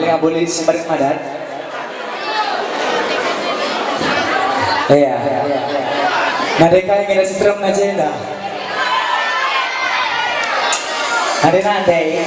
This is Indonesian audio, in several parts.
nggak boleh disebarin madat. Iya. Mereka yang ada setrum aja ya. Ada nanti.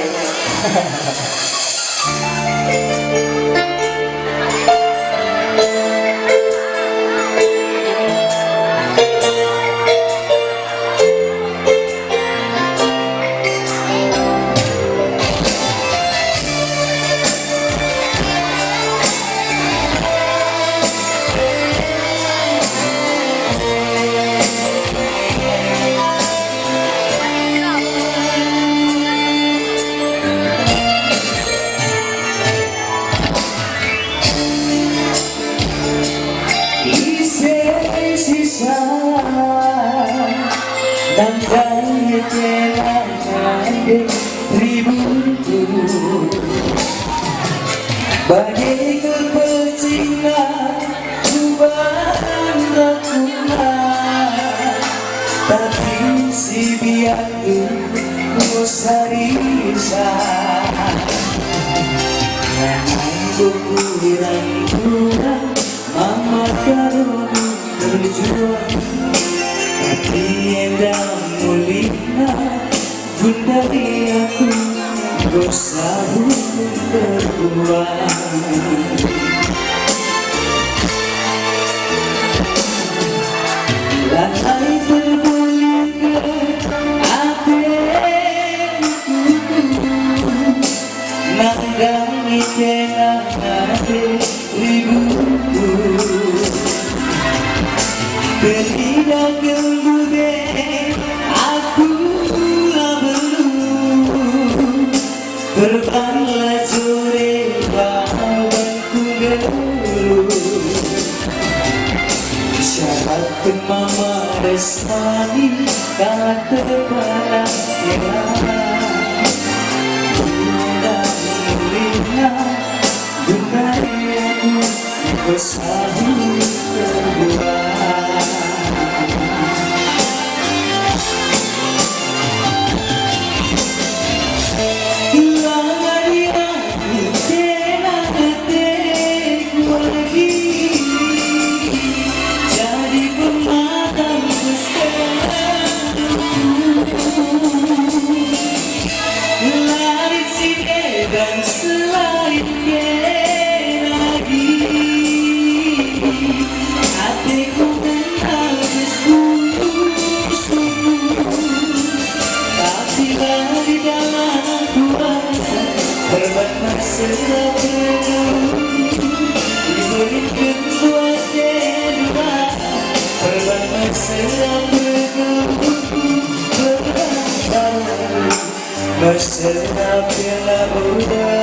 Nangkai kenangan ribuku bagai kepencingan cobaan lakukan, tapi si biatu musarisan nangai kurang mama karun berjuang. Tiada mulina bundari aku dosamu berbuat. Lantai berbunga hatiku nanggangi kenangan ribuku berlidah kemude aku belum terbanglah sore bahagianku dulu syarat mama resmani kata pada ya bunda milihnya bunda aku bersahur terbuat. Dan selainnya lagi hatiku kenal sungguh-sungguh, tapi di dalam kuasa berbanyak serap diberikan buat kedua berbanyak serap mesra bila muda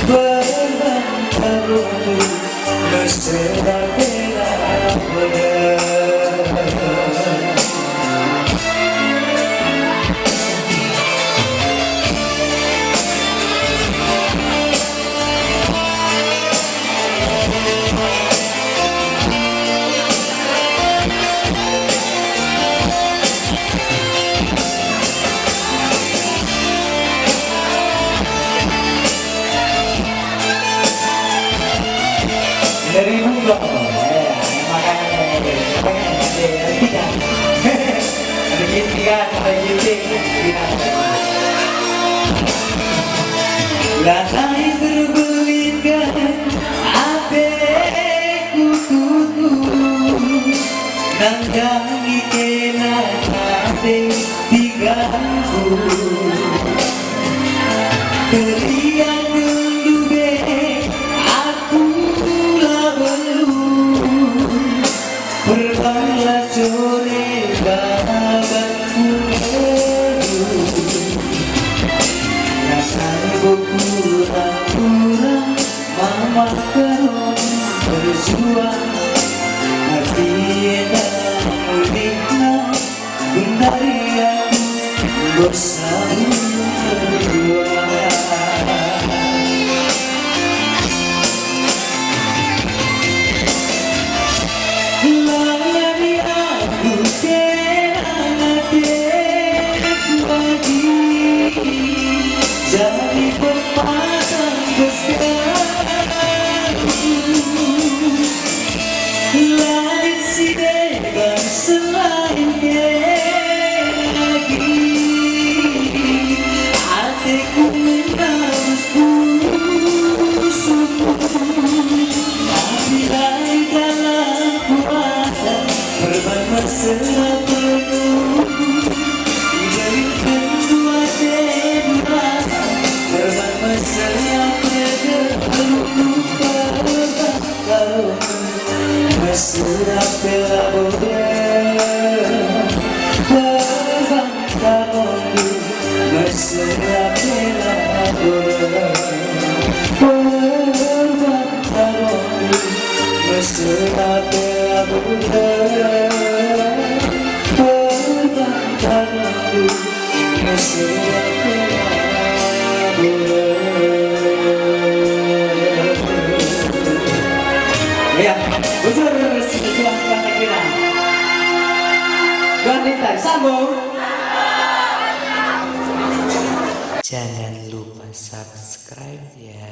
berbantaruku mesra bila muda. Dari muda, makanya tidak. Ada gintian, ada ginting. Lantai berbelitkan hatiku nanggangi kenangan diganggu teriak gendube aku berbanglah sore bahagianku rasanya kurang-kurang mama karun berjuang hati tak mulikna bundari aku bersama berdua. Jadi permata mesra bela Perbantaran mesra bela Perbantaran mesra bela Ya, bujur sejuang kata kira Ganti sambung. Jangan lupa subscribe ya.